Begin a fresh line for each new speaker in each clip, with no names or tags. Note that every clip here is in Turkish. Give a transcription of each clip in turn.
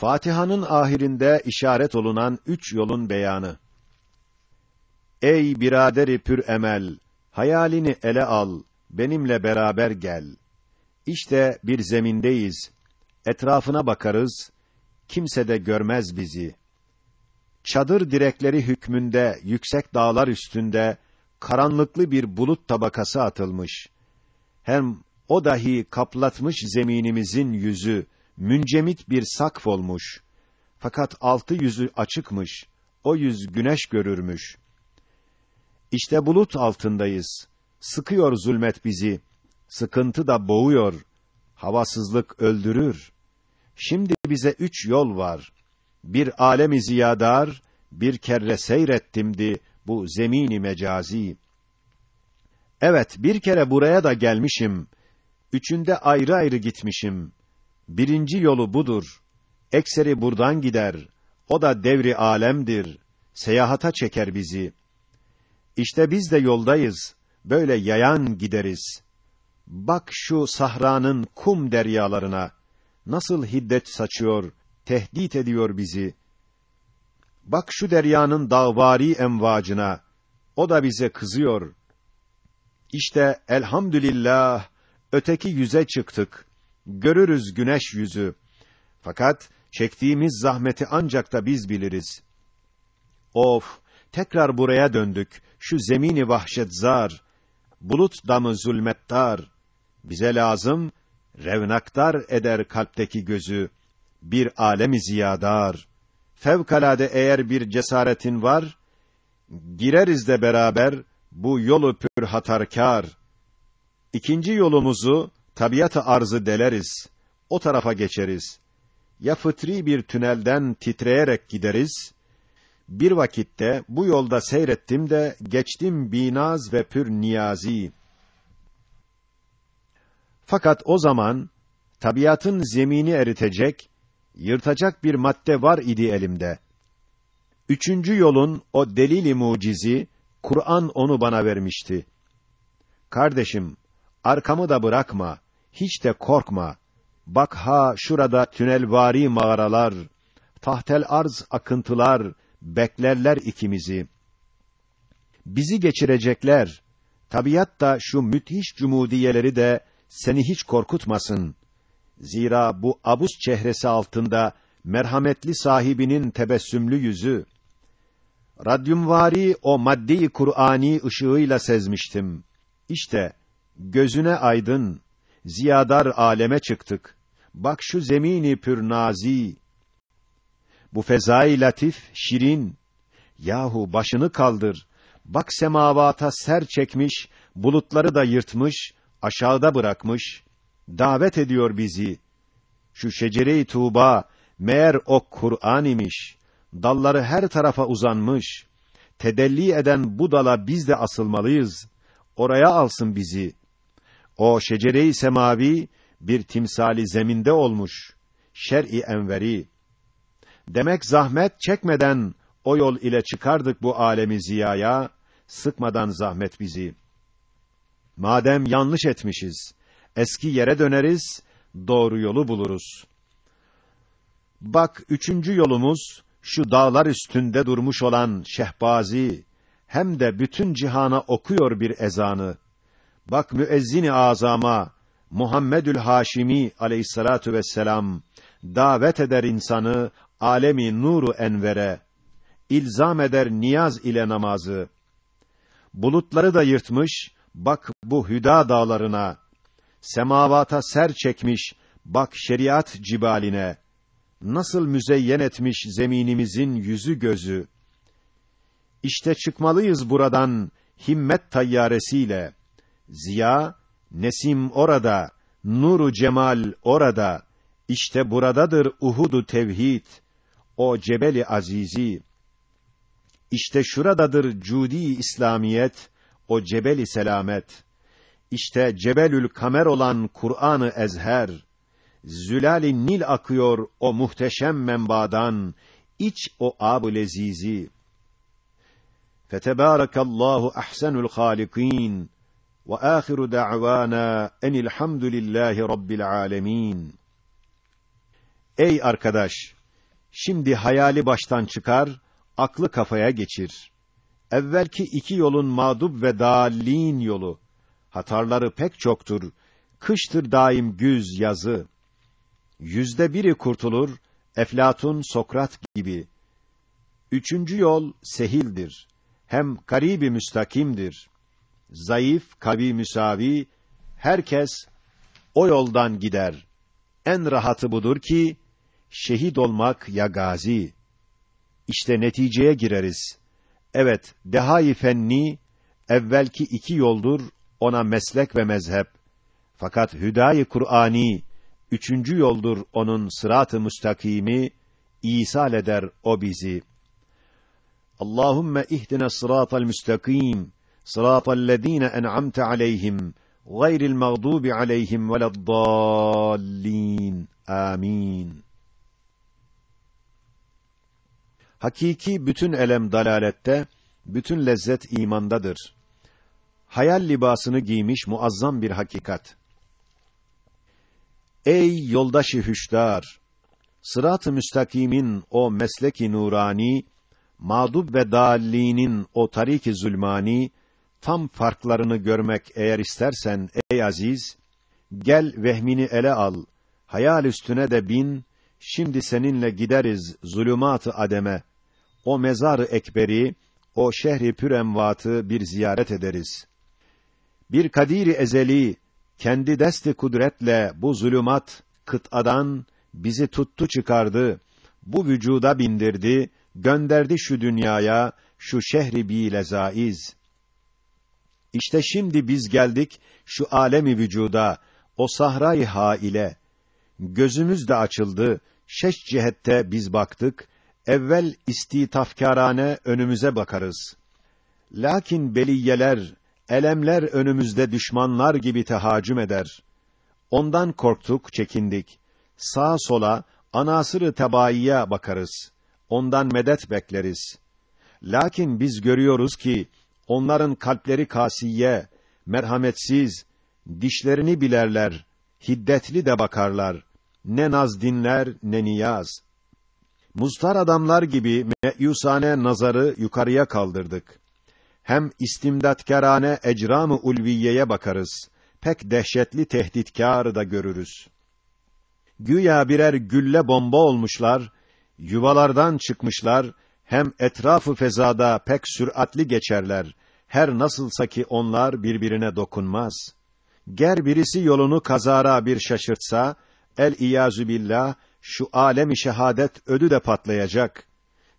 Fatiha'nın ahirinde işaret olunan 3 yolun beyanı. Ey biraderi pür emel, hayalini ele al, benimle beraber gel. İşte bir zemindeyiz, etrafına bakarız, kimse de görmez bizi. Çadır direkleri hükmünde, yüksek dağlar üstünde, karanlıklı bir bulut tabakası atılmış. Hem o dahi kaplatmış zeminimizin yüzü, müncemit bir sakf olmuş. Fakat altı yüzü açıkmış, o yüz güneş görürmüş. İşte bulut altındayız, sıkıyor zulmet bizi, sıkıntı da boğuyor, havasızlık öldürür. Şimdi bize 3 yol var. Bir alem-i ziyadar, bir kere seyrettimdi bu zemini mecazi. Evet, bir kere buraya da gelmişim. 3'ünde ayrı ayrı gitmişim. Birinci yolu budur. Ekseri buradan gider. O da devri alemdir. Seyahata çeker bizi. İşte biz de yoldayız. Böyle yayan gideriz. Bak şu sahranın kum deryalarına. Nasıl hiddet saçıyor, tehdit ediyor bizi. Bak şu deryanın dağvari emvacına. O da bize kızıyor. İşte elhamdülillah, öteki yüze çıktık. Görürüz güneş yüzü. Fakat çektiğimiz zahmeti ancak da biz biliriz. Of, tekrar buraya döndük. Şu zemini vahşetzar, bulut damı zulmettar. Bize lazım, revnaktar eder kalpteki gözü. Bir alem-i ziyadar. Fevkalade eğer bir cesaretin var, gireriz de beraber bu yolu pür hatarkar. İkinci yolumuzu tabiat-ı arzı deleriz. O tarafa geçeriz. Ya fıtri bir tünelden titreyerek gideriz. Bir vakitte bu yolda seyrettim de geçtim binaz ve pür niyazi. Fakat o zaman tabiatın zemini eritecek, yırtacak bir madde var idi elimde. 3. yolun o delil-i mucizi, Kur'an onu bana vermişti. Kardeşim, arkamı da bırakma, hiç de korkma. Bak ha şurada tünelvari mağaralar, tahtel arz akıntılar, beklerler ikimizi. Bizi geçirecekler. Tabiat da şu müthiş cumudiyeleri de seni hiç korkutmasın. Zira bu abus çehresi altında merhametli sahibinin tebessümlü yüzü. Radyumvari o madde-i Kur'ani ışığıyla sezmiştim. İşte gözüne aydın, ziyadar aleme çıktık. Bak şu zemini pür nazi. Bu fezai latif, şirin. Yahu başını kaldır. Bak semavata ser çekmiş, bulutları da yırtmış, aşağıda bırakmış. Davet ediyor bizi. Şu şecere-i Tuğba, meğer o Kur'an imiş. Dalları her tarafa uzanmış. Tedelli eden bu dala biz de asılmalıyız. Oraya alsın bizi. O şecere-i semavi, bir timsali zeminde olmuş. Şer'i enveri. Demek zahmet çekmeden o yol ile çıkardık bu alemi ziyaya, sıkmadan zahmet bizi. Madem yanlış etmişiz, eski yere döneriz, doğru yolu buluruz. Bak 3. yolumuz, şu dağlar üstünde durmuş olan Şehbazi, hem de bütün cihana okuyor bir ezanı. Bak müezzin-i azama, Muhammedül Haşimi aleyhissalatu vesselam, davet eder insanı, alemi nuru envere, ilzam eder niyaz ile namazı. Bulutları da yırtmış, bak bu hüda dağlarına, semavata ser çekmiş, bak şeriat cibaline, nasıl müzeyyen etmiş zeminimizin yüzü gözü. İşte çıkmalıyız buradan, himmet tayyaresiyle. Ziya, nesim orada, nuru cemal orada, işte buradadır Uhud-u tevhid, o cebeli azizi. İşte şuradadır cudi İslamiyet, o cebeli selamet. İşte cebelül kamer olan Kur'an-ı Ezher, zülal-i Nil akıyor o muhteşem menbadan, iç o ab-ı lezizi. Fetebârekallahu ahsenul hâlikîn ve âhiru da'vâna enilhamdülillahi rabbil âlemîn. Ey arkadaş, Şimdi hayali baştan çıkar, aklı kafaya geçir. Evvelki iki yolun mağdub ve dâllîn yolu. Hatarları pek çoktur. Kıştır daim güz, yazı. 100'de 1'i kurtulur, Eflatun, Sokrat gibi. Üçüncü yol sehildir. Hem karibi müstakimdir. Zayıf, kavi müsavi, herkes o yoldan gider. En rahatı budur ki, şehit olmak ya gazi. İşte neticeye gireriz. Evet, dehâ-i fenni, evvelki iki yoldur, ona meslek ve mezhep. Fakat hüdâ-i Kur'ani, üçüncü yoldur onun sırat-ı müstakimi, İsal eder o bizi. Allahümme ihdina sıratal müstakim, sıratallezîne en'amte aleyhim, gayril mağdûbi aleyhim veleddâllîn. Amin. Hakiki bütün elem dalalette, bütün lezzet imandadır. Hayal libasını giymiş muazzam bir hakikat. Ey yoldaşı hüşdar! Sırat-ı müstakimin o mesleki nurani, mağdub ve dâllînin o tarik-i zulmani, tam farklarını görmek eğer istersen ey aziz, gel vehmini ele al, hayal üstüne de bin, şimdi seninle gideriz zulûmât-ı ademe, o mezar-ı ekberi, o şehri pür emvatı bir ziyaret ederiz. Bir kadir-i ezeli, kendi dest-i kudretle bu zulümat kıtadan bizi tuttu çıkardı, bu vücuda bindirdi, gönderdi şu dünyaya, şu şehri bi lezaiz. İşte şimdi biz geldik şu alemi vücuda, o sahra-i haile. Gözümüz de açıldı, şeş cihette biz baktık, evvel istitafkârane önümüze bakarız. Lakin beliyyeler, elemler önümüzde düşmanlar gibi tehâcüm eder. Ondan korktuk, çekindik. Sağa sola, anasır-ı tebaiye bakarız. Ondan medet bekleriz. Lakin biz görüyoruz ki, onların kalpleri kasiye, merhametsiz, dişlerini bilerler, hiddetli de bakarlar. Ne naz dinler, ne niyaz. Muztar adamlar gibi meyusane nazarı yukarıya kaldırdık. Hem istimdatkârane ecram-ı ulviyeye bakarız. Pek dehşetli tehditkârı da görürüz. Güya birer gülle bomba olmuşlar, yuvalardan çıkmışlar, hem etrafı fezada pek süratli geçerler. Her nasılsa ki onlar birbirine dokunmaz. Ger birisi yolunu kazara bir şaşırtsa, el-iyâzü billah, şu alem-i şehadet ödü de patlayacak.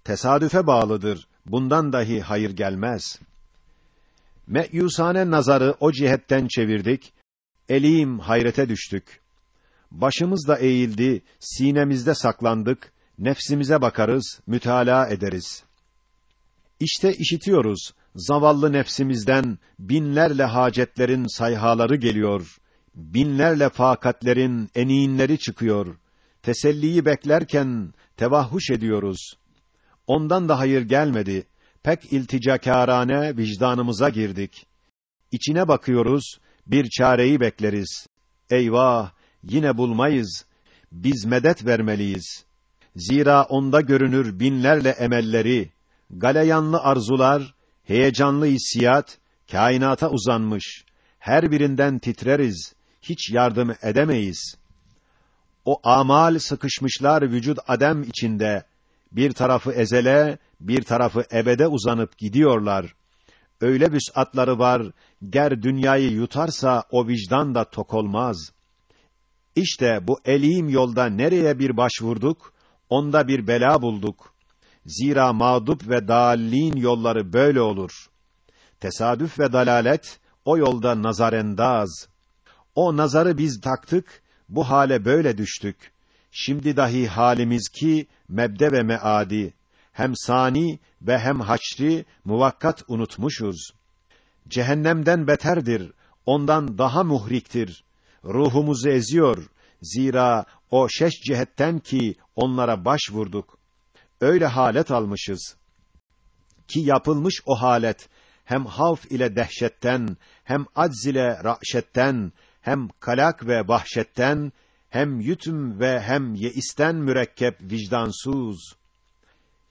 Tesadüfe bağlıdır, bundan dahi hayır gelmez. Meyusane nazarı o cihetten çevirdik, elim hayrete düştük. Başımız da eğildi, sinemizde saklandık, nefsimize bakarız, mütalaa ederiz. İşte işitiyoruz, zavallı nefsimizden binlerle hacetlerin sayhaları geliyor, binlerle fakatlerin eniğinleri çıkıyor. Teselliyi beklerken tevahhuş ediyoruz. Ondan da hayır gelmedi. Pek ilticakârane vicdanımıza girdik. İçine bakıyoruz, bir çareyi bekleriz. Eyvah, yine bulmayız. Biz medet vermeliyiz. Zira onda görünür binlerle emelleri, galeyanlı arzular, heyecanlı hissiyat, kainata uzanmış. Her birinden titreriz, hiç yardım edemeyiz. O amal sıkışmışlar vücut adem içinde, bir tarafı ezele, bir tarafı ebede uzanıp gidiyorlar. Öyle vüs'atları var, ger dünyayı yutarsa o vicdan da tok olmaz. İşte bu elim yolda nereye bir başvurduk, onda bir bela bulduk. Zira mağdup ve dâllîn yolları böyle olur. Tesadüf ve dalalet, o yolda nazarendaz. O nazarı biz taktık, bu hale böyle düştük. Şimdi dahi halimiz ki, mebde ve meadi, hem sani ve hem haşri muvakkat unutmuşuz. Cehennemden beterdir, ondan daha muhriktir. Ruhumuzu eziyor, zira o şeş cihetten ki onlara başvurduk. Öyle halet almışız ki yapılmış o halet, hem havf ile dehşetten, hem acz ile rahşetten, hem kalak ve vahşetten, hem yutm ve hem yeisten mürekkep vicdansuz.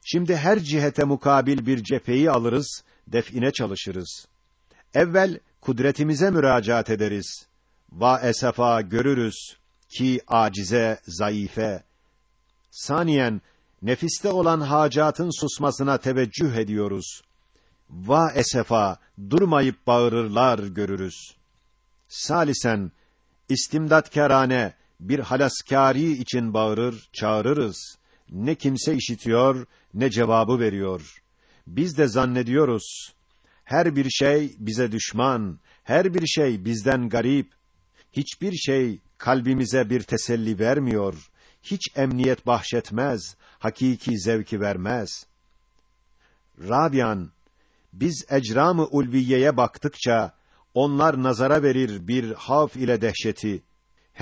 Şimdi her cihete mukabil bir cepheyi alırız, define çalışırız. Evvel kudretimize müracaat ederiz. Va esefa görürüz ki acize, zayıfe. Saniyen, nefiste olan hacatın susmasına teveccüh ediyoruz. Va esefa, durmayıp bağırırlar görürüz. Salisen, istimdatkârane bir halaskâri için bağırır, çağırırız. Ne kimse işitiyor, ne cevabı veriyor. Biz de zannediyoruz, her bir şey bize düşman, her bir şey bizden garip. Hiçbir şey kalbimize bir teselli vermiyor, hiç emniyet bahşetmez, hakiki zevki vermez. Rabian, biz ecram-ı ulviyeye baktıkça, onlar nazara verir bir havf ile dehşeti.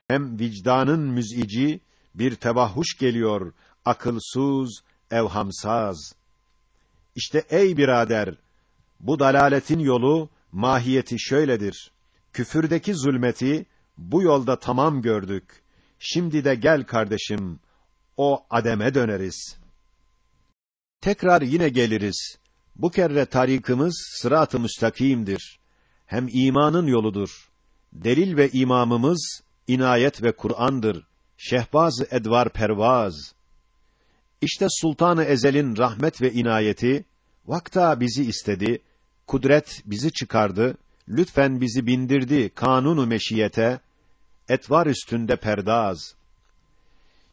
Hem vicdanın müzici, bir tevahhuş geliyor, akılsız, evhamsaz. İşte ey birader, bu dalaletin yolu, mahiyeti şöyledir. Küfürdeki zulmeti, bu yolda tamam gördük. Şimdi de gel kardeşim, o ademe döneriz. Tekrar yine geliriz. Bu kere tarikımız sırat-ı müstakimdir. Hem imanın yoludur. Delil ve imamımız inayet ve Kur'an'dır. Şehbaz-ı edvar pervaz. İşte Sultan-ı Ezel'in rahmet ve inayeti vakta bizi istedi. Kudret bizi çıkardı. Lütfen bizi bindirdi kanunu meşiyete. Etvar üstünde perdaz.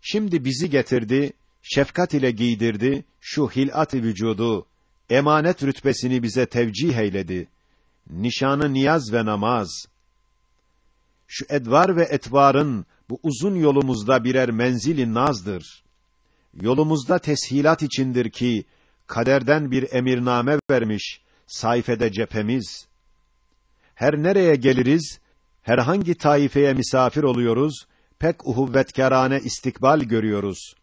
Şimdi bizi getirdi, şefkat ile giydirdi şu hilat-ı vücudu. Emanet rütbesini bize tevcih eyledi. Nişanı niyaz ve namaz. Şu edvar ve etvarın bu uzun yolumuzda birer menzil-i nazdır. Yolumuzda teshilat içindir ki kaderden bir emirname vermiş sayfede cephemiz. Her nereye geliriz, herhangi taifeye misafir oluyoruz, pek uhuvvetkârane istikbal görüyoruz.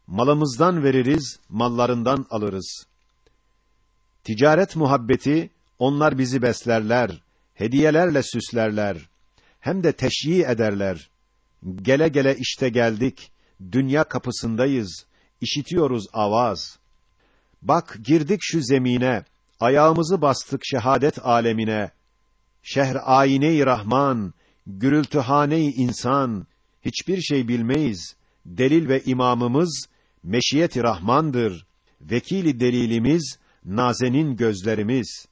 Malımızdan veririz, mallarından alırız. Ticaret muhabbeti, onlar bizi beslerler, hediyelerle süslerler, hem de teşyî ederler. Gele gele işte geldik, dünya kapısındayız, işitiyoruz avaz. Bak girdik şu zemine, ayağımızı bastık şehadet alemine. Şehr âine-i Rahman, gürültühane-i insan, hiçbir şey bilmeyiz. Delil ve imamımız, meşiyet-i Rahmandır. Vekili delilimiz, nazenin gözlerimiz.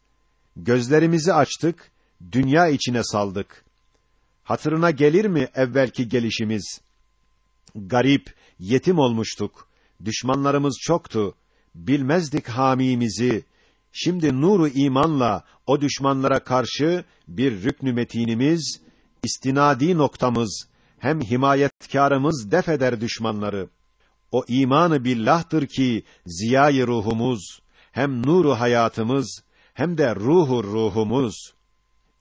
Gözlerimizi açtık, dünya içine saldık. Hatırına gelir mi evvelki gelişimiz? Garip, yetim olmuştuk. Düşmanlarımız çoktu. Bilmezdik hamimizi. Şimdi nuru imanla o düşmanlara karşı bir rüknü metinimiz, istinadi noktamız, hem himayetkârımız def eder düşmanları. O imanı billah'tır ki ziyâ-i ruhumuz, hem nuru hayatımız, hem de ruhumuz.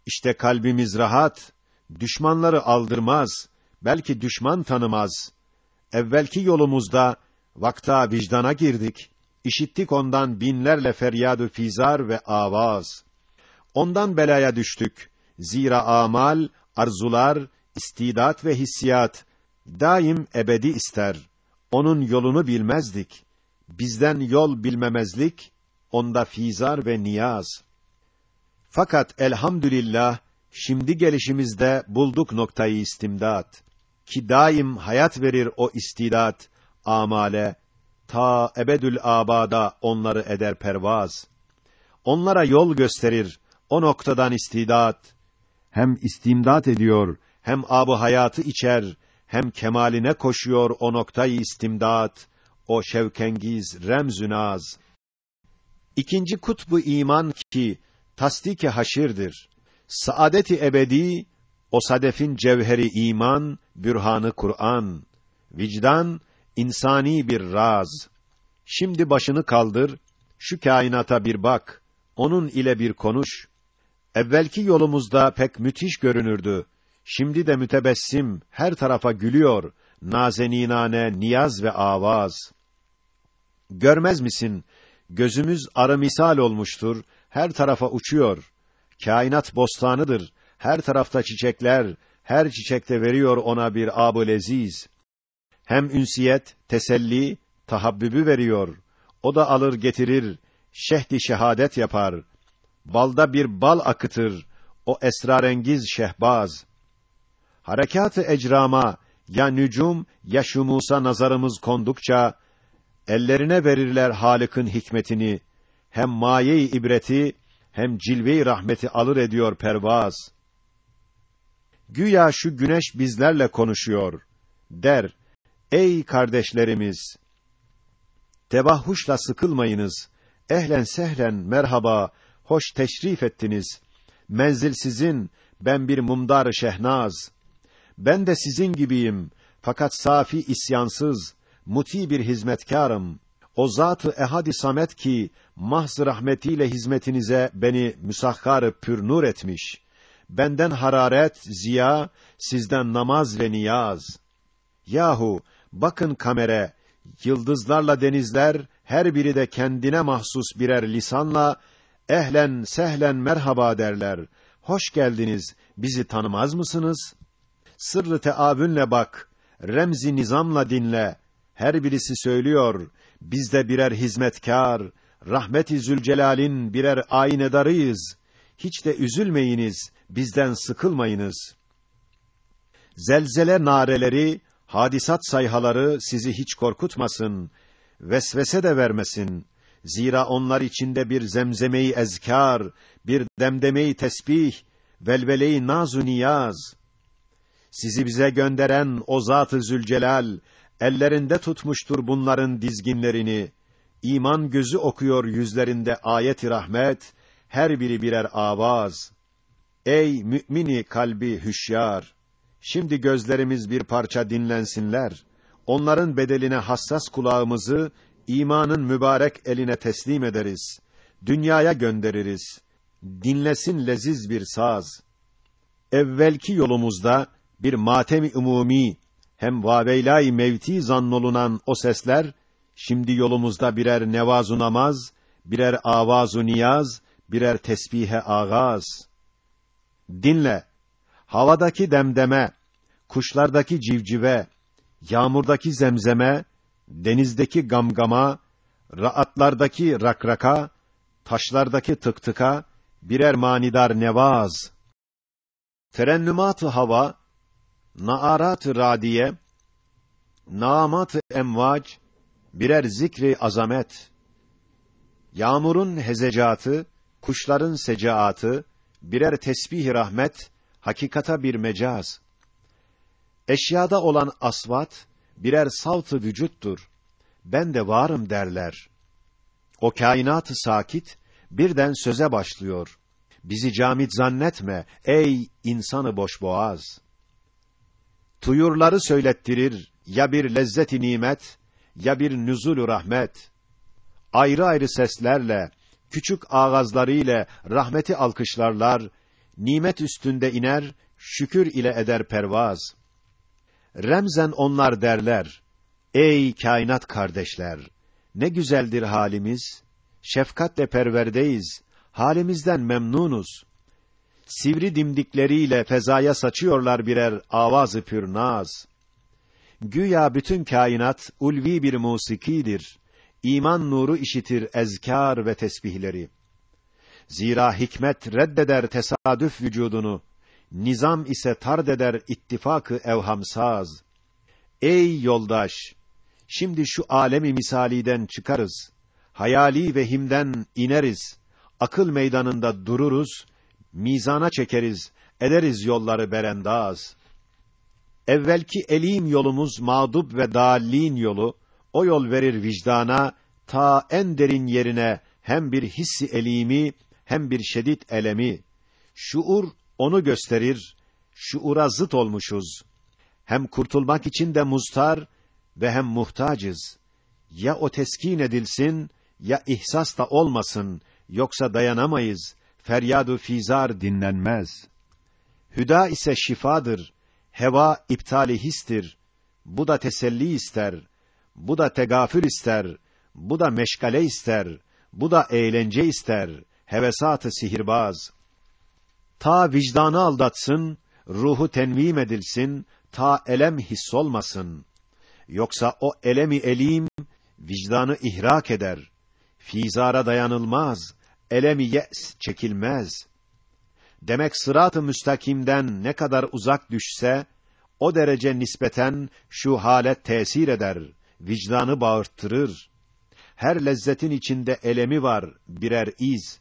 İşte kalbimiz rahat, düşmanları aldırmaz, belki düşman tanımaz. Evvelki yolumuzda vakta vicdana girdik. İşittik ondan binlerle feryad-ı fizar ve avaz. Ondan belaya düştük. Zira amal, arzular, istidat ve hissiyat daim ebedi ister. Onun yolunu bilmezdik. Bizden yol bilmemezlik, onda fizar ve niyaz. Fakat elhamdülillah, şimdi gelişimizde bulduk noktayı istimdat. Ki daim hayat verir o istidat, amale, ta ebedül abada onları eder pervaz. Onlara yol gösterir, o noktadan istidat. Hem istimdat ediyor, hem âb-ı hayatı içer, hem kemaline koşuyor o noktayı istimdat, o şevkengiz remz-ü naz. İkinci kutbu iman ki, tasdik-i haşirdir. Saadet-i ebedi, o sadefin cevheri iman, bürhanı Kur'an. Vicdan, insani bir raz. Şimdi başını kaldır, şu kainata bir bak, onun ile bir konuş. Evvelki yolumuzda pek müthiş görünürdü. Şimdi de mütebessim, her tarafa gülüyor, nazeninane niyaz ve avaz. Görmez misin, gözümüz arı misal olmuştur, her tarafa uçuyor. Kainat bostanıdır, her tarafta çiçekler, her çiçekte veriyor ona bir ab-ı leziz. Hem ünsiyet, teselli, tahabbübü veriyor. O da alır getirir, şehd-i şehadet yapar. Balda bir bal akıtır, o esrarengiz şehbaz. Harekat-ı ecrama, ya nücum, ya şumusa nazarımız kondukça, ellerine verirler Halık'ın hikmetini, hem maye-i ibreti, hem cilve-i rahmeti alır ediyor pervaz. Güya şu güneş bizlerle konuşuyor, der, ey kardeşlerimiz! Tevahhuşla sıkılmayınız, ehlen sehlen merhaba, hoş teşrif ettiniz. Menzil sizin, ben bir mumdar şehnaz. Ben de sizin gibiyim, fakat safi isyansız, muti bir hizmetkârım. O zat-ı ehad-i samet ki, mahz rahmetiyle hizmetinize beni müsahhar-ı pürnur etmiş. Benden hararet, ziya, sizden namaz ve niyaz. Yahu, bakın kamere, yıldızlarla denizler, her biri de kendine mahsus birer lisanla, ehlen sehlen merhaba derler. Hoş geldiniz, bizi tanımaz mısınız? Sırrı teavünle bak, remzi nizamla dinle. Her birisi söylüyor, biz de birer hizmetkâr, rahmet-i Zülcelal'in birer aynedarıyız. Hiç de üzülmeyiniz, bizden sıkılmayınız. Zelzele nareleri, hadisat sayhaları sizi hiç korkutmasın, vesvese de vermesin. Zira onlar içinde bir zemzeme-i ezkâr, bir demdeme-i tesbih, velvele-i naz-ı niyaz. Sizi bize gönderen o Zat-ı Zülcelal, ellerinde tutmuştur bunların dizginlerini. İman gözü okuyor yüzlerinde ayet-i rahmet, her biri birer avaz. Ey mümini kalbi hüşyar! Şimdi gözlerimiz bir parça dinlensinler. Onların bedeline hassas kulağımızı, imanın mübarek eline teslim ederiz. Dünyaya göndeririz. Dinlesin leziz bir saz. Evvelki yolumuzda bir matem-i umumi, hem vaveylâ-i mevti zannolunan o sesler, şimdi yolumuzda birer nevaz-ı namaz, birer avaz-ı niyaz, birer tesbihe ağaz. Dinle, havadaki demdeme, kuşlardaki civcive, yağmurdaki zemzeme, denizdeki gamgama, raatlardaki rakraka, taşlardaki tıktıka, birer manidar nevaz. Terennümat-ı hava, naarat-ı radiye, naamat-ı emvac, birer zikri azamet. Yağmurun hezecatı, kuşların secaatı, birer tesbih-i rahmet, hakikata bir mecaz. Eşyada olan asvat, birer savt-ı vücuttur. Ben de varım derler. O kainat-ı sakit, birden söze başlıyor. Bizi camit zannetme, ey insanı boşboğaz. Tuyurları söylettirir, ya bir lezzet-i nimet, ya bir nüzul-ü rahmet. Ayrı ayrı seslerle, küçük ağızlarıyla rahmeti alkışlarlar, nimet üstünde iner, şükür ile eder pervaz. Remzen onlar derler, ey kainat kardeşler, ne güzeldir halimiz, şefkatle perverdeyiz, halimizden memnunuz. Sivri dimdikleriyle fezaya saçıyorlar birer avaz-ı pürnaz. Güya bütün kainat ulvi bir musikidir. İman nuru işitir ezkâr ve tesbihleri. Zira hikmet reddeder tesadüf vücudunu, nizam ise tard eder ittifak-ı evhamsaz. Ey yoldaş! Şimdi şu alemi misaliden çıkarız. Hayali vehimden ineriz. Akıl meydanında dururuz. Mizana çekeriz. Ederiz yolları berendaz. Evvelki elim yolumuz mağdub ve dâllîn yolu, o yol verir vicdana, ta en derin yerine hem bir hissi elimi, hem bir şedid elemi. Şuur onu gösterir, şuura zıt olmuşuz. Hem kurtulmak için de muztar ve hem muhtacız. Ya o teskin edilsin, ya ihsas da olmasın, yoksa dayanamayız, feryad-ı fizar dinlenmez. Hüda ise şifadır, heva iptali histir. Bu da teselli ister, bu da tegafül ister, bu da meşgale ister, bu da eğlence ister, hevesat-ı sihirbaz. Ta vicdanı aldatsın, ruhu tenvim edilsin, ta elem hissolmasın. Yoksa o elemi elim, vicdanı ihrak eder. Fizara dayanılmaz, elemi ye's çekilmez. Demek sırat-ı müstakimden ne kadar uzak düşse, o derece nispeten şu halet tesir eder, vicdanı bağırttırır. Her lezzetin içinde elemi var, birer iz.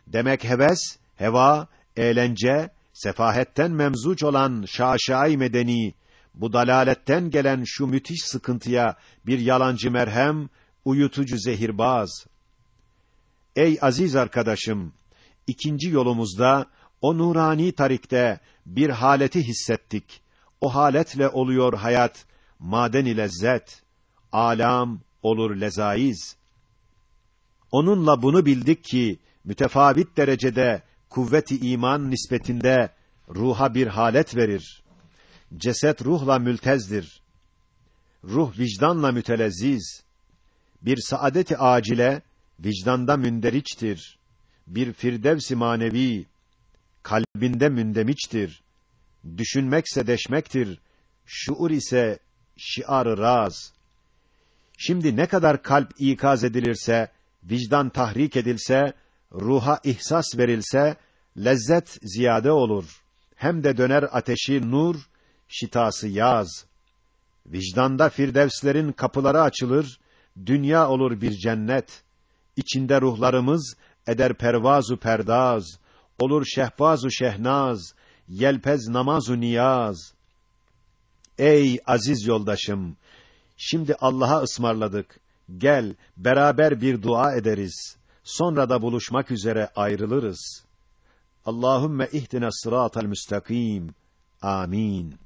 Demek heves, heva, eğlence, sefahetten memzuç olan şaşai medeni, bu dalaletten gelen şu müthiş sıkıntıya bir yalancı merhem, uyutucu zehirbaz. Ey aziz arkadaşım, ikinci yolumuzda, o nurani tarikte bir haleti hissettik. O haletle oluyor hayat, madeni lezzet, alam olur lezaiz. Onunla bunu bildik ki, mütefavit derecede, kuvvet-i iman nispetinde, ruha bir halet verir. Ceset ruhla mültezdir. Ruh vicdanla mütelezziz. Bir saadet-i acile, vicdanda münderiçtir. Bir firdevs-i manevi, kalbinde mündemiçtir. Düşünmekse deşmektir, şuur ise şiar-ı raz. Şimdi ne kadar kalp ikaz edilirse, vicdan tahrik edilse, ruha ihsas verilse, lezzet ziyade olur. Hem de döner ateşi nur, şitası yaz. Vicdanda firdevslerin kapıları açılır, dünya olur bir cennet. İçinde ruhlarımız eder pervazu perdaz, olur şehbazu şehnaz, yelpez namazu niyaz. Ey aziz yoldaşım, şimdi Allah'a ısmarladık. Gel, beraber bir dua ederiz. Sonra da buluşmak üzere ayrılırız. Allahümme ihdina sıratal müstakim. Amin.